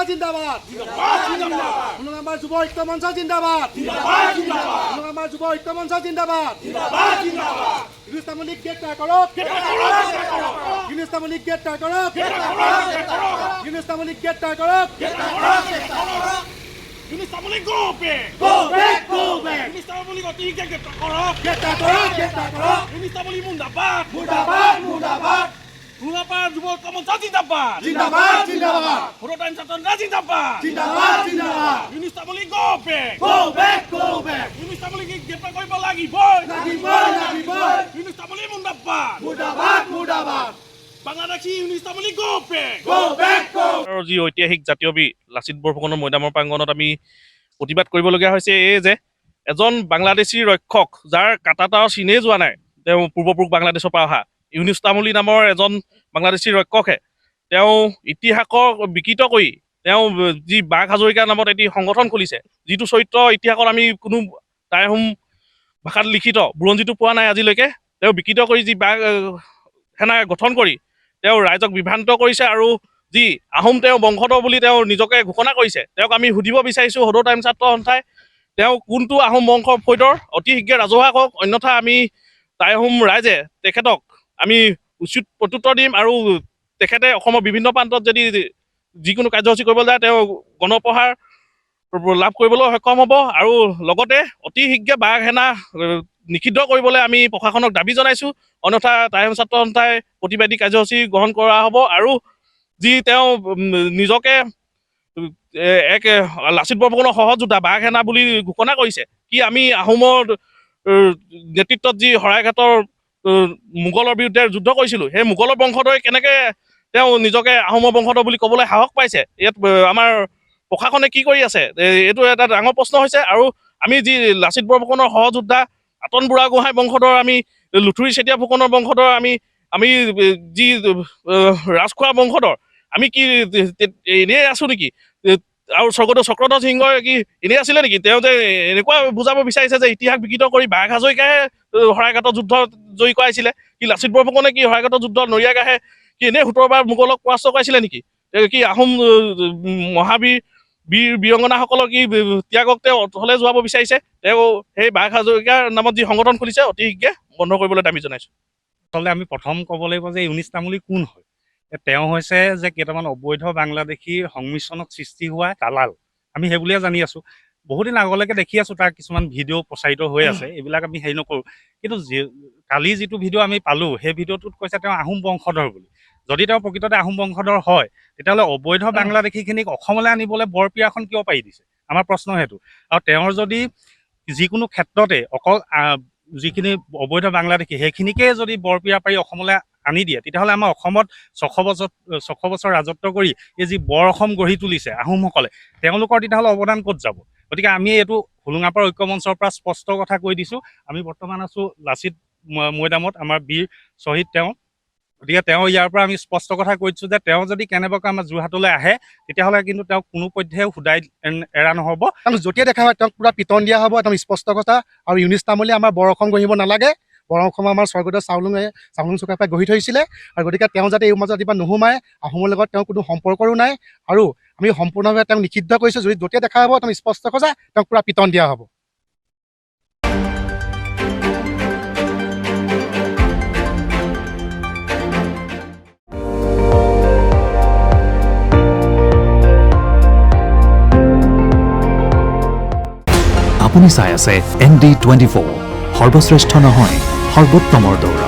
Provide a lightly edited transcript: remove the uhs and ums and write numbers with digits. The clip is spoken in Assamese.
জিন্দাবাদ আমার যুব ঐক্য মঞ্চ জিন্দাবাদ আমার যুব ঐক্য মঞ্চ জিন্দাবাদ ইউনুস তামলিক গ্রেপ্তার করো ইউনুস তামলিক গ্রেপ্তার করো ইউনুস তামলিক গ্রেপ্তার করো Yunus Tamuli go back! Yunus Tamuli go tiga get korok! Yunus Tamuli mundabad! Mundabad jubo kamu jadi dapat! জিন্দাবাদ Puro time satu jadi dapat! জিন্দাবাদ Yunus Tamuli go back! Yunus Tamuli get koi lagi boy! Yunus Tamuli mundabad! Bangladeshi Yunus Tamuli go back! যি ঐতিহাসিক জাতীয় বীৰ লাচিত বৰফুকনৰ মৈদামৰ প্ৰাংগণত আমি প্ৰতিবাদ কৰিবলগীয়া হৈছে এই যে এজন বাংলাদেশী ৰক্ষক যাৰ কাটাটাও চিনেই যোৱা নাই তেওঁ পূৰ্বপুৰুষ বাংলাদেশৰ পৰা অহা ইউনুস তামুলী নামৰ এজন বাংলাদেশী ৰক্ষকে তেওঁ ইতিহাসক বিকৃত কৰি তেওঁ যি বাঘ হাজৰিকা নামত এটি সংগঠন খুলিছে যিটো চৰিত্ৰ ইতিহাসত আমি কোনো তাই আহোম ভাষাত লিখিত বুৰঞ্জীটো পোৱা নাই আজিলৈকে তেওঁ বিকৃত কৰি যি বাঘ সেনা গঠন কৰি তেওঁ ৰাইজক বিভ্ৰান্ত কৰিছে আৰু যি আহোম তেওঁ বংশধৰ বুলি তেওঁ নিজকে ঘোষণা কৰিছে তেওঁক আমি সুধিব বিচাৰিছোঁ সদৌ টাইম ছাত্ৰ সন্থাই তেওঁ কোনটো আহোম বংশৰ ফৈদৰ অতি শীঘ্ৰে ৰাজহুৱা কওক অন্যথা আমি টাই আহোম ৰাইজে তেখেতক আমি উচিত প্ৰত্যুত্তৰ দিম আৰু তেখেতে অসমৰ বিভিন্ন প্ৰান্তত যদি যিকোনো কাৰ্যসূচী কৰিবলৈ যায় তেওঁ গণপ্ৰহাৰ লাভ কৰিবলৈ সক্ষম হ'ব আৰু লগতে অতি শীঘ্ৰে বাঘ সেনা নিষিদ্ধ কৰিবলৈ আমি প্ৰশাসনক দাবী জনাইছোঁ অন্যথা টাই আহোম ছাত্ৰ সন্থাই প্ৰতিবাদী কাৰ্যসূচী গ্ৰহণ কৰা হ'ব আৰু যি তেওঁ নিজকে এক লাচিত বৰফুকনৰ সহযোদ্ধা বাঘ সেনা বুলি ঘোষণা কৰিছে কি আমি আহোমৰ নেতৃত্বত যি শৰাইঘাটৰ মোগলৰ বিৰুদ্ধে যুদ্ধ কৰিছিলোঁ সেই মোগলৰ বংশধৰে কেনেকৈ তেওঁ নিজকে আহোমৰ বংশধৰ বুলি ক'বলৈ সাহস পাইছে ইয়াত আমাৰ প্ৰশাসনে কি কৰি আছে এইটো এটা ডাঙৰ প্ৰশ্ন হৈছে আৰু আমি যি লাচিত বৰফুকনৰ সহযোদ্ধা আতন বুঢ়াগোহাঁই বংশধৰ আমি লুথুৰি চেতিয়া ফুকনৰ বংশধৰ আমি যি ৰাজখোৱা বংশধৰ আমি কি এনেই আছোঁ নেকি আৰু স্বৰ্গদেউ চক্ৰধৰ সিংহই কি এনেই আছিলে নেকি তেওঁ যে এনেকুৱা বুজাব বিচাৰিছে যে ইতিহাস বিকৃত কৰি বাঘ হাজৰিকাহে শৰাইঘাটৰ যুদ্ধ জয়ী কৰাইছিলে কি লাচিত বৰফুকনে কি শৰাইঘাটৰ যুদ্ধ নৰিয়াগাহে কি এনেই 17 বাৰ মোগলক পৰাস্ত কৰাইছিলে নেকি কি আহোম মহাবীৰ বীৰংগনাসকলক কি ত্যাগক তেওঁ অথলে যোৱাব বিচাৰিছে তেওঁ সেই বাঘ হাজৰিকাৰ নামত যি সংগঠন খুলিছে অতি শীঘ্ৰে বন্ধ কৰিবলৈ দাবী জনাইছোঁ আচলতে আমি প্ৰথম ক'ব লাগিব যে ইউনুস তামুলী কোন হয় তেওঁ হৈছে যে কেইটামান অবৈধ বাংলাদেশীৰ সংমিশ্ৰণত সৃষ্টি হোৱা দালাল আমি সেই বুলিয়ে জানি আছোঁ বহুদিন আগলৈকে দেখি আছোঁ তাৰ কিছুমান ভিডিঅ' প্ৰচাৰিত হৈ আছে এইবিলাক আমি হেৰি নকৰোঁ কিন্তু কালি যিটো ভিডিঅ' আমি পালোঁ সেই ভিডিঅ'টোত কৈছে তেওঁ আহোম বংশধৰ বুলি যদি তেওঁ প্ৰকৃততে আহোম বংশধৰ হয় তেতিয়াহ'লে অবৈধ বাংলাদেশীখিনিক অসমলৈ আনিবলৈ বৰপীয়াখন কিয় পাৰি দিছে আমাৰ প্ৰশ্ন সেইটো আৰু তেওঁৰ যদি যিকোনো ক্ষেত্ৰতে অকল যিখিনি অবৈধ বাংলাদেশী সেইখিনিকে যদি বৰপীয়া পাৰি অসমলৈ আনি দিয়ে তেতিয়াহ'লে আমাৰ অসমত 600 বছৰ ৰাজত্ব কৰি এই যি বৰ অসম গঢ়ি তুলিছে আহোমসকলে তেওঁলোকৰ তেতিয়াহ'লে অৱদান ক'ত যাব গতিকে আমি এইটো হোলোঙাপাৰ ঐক্য মঞ্চৰ পৰা স্পষ্ট কথা কৈ দিছোঁ আমি বৰ্তমান আছোঁ লাচিত মৈদামত আমাৰ বীৰ শ্বহীদ তেওঁ গতিকে তেওঁ ইয়াৰ পৰা আমি স্পষ্ট কথা কৈ দিছোঁ যে তেওঁ যদি কেনেবাকৈ আমাৰ যোৰহাটলৈ আহে তেতিয়াহ'লে কিন্তু তেওঁক কোনো পধ্যেও শুদাই এৰা নহ'ব কাৰণ যেতিয়া দেখা হয় তেওঁক পুৰা পিটন দিয়া হ'ব একদম স্পষ্ট কথা আৰু ইউনুস তামুলী আমাৰ বৰ অসম গঢ়িব নালাগে বৰ অসম আমাৰ স্বৰ্গদেউ চাউলুং চুকাফাই গঢ়ি থৈছিলে আৰু গতিকে তেওঁ যাতে এই মাজত কিবা নোসোমায় আহোমৰ লগত তেওঁৰ কোনো সম্পৰ্কৰো নাই আৰু আমি সম্পূৰ্ণভাৱে তেওঁক নিষিদ্ধ কৰিছোঁ যদি যেতিয়া দেখা হ'ব একদম স্পষ্ট কথা তেওঁক পুৰা পিটন দিয়া হ'ব আপুনি চাই আছে ND24 সৰ্বশ্ৰেষ্ঠ নহয় সৰ্বোত্তমৰ দৌৰ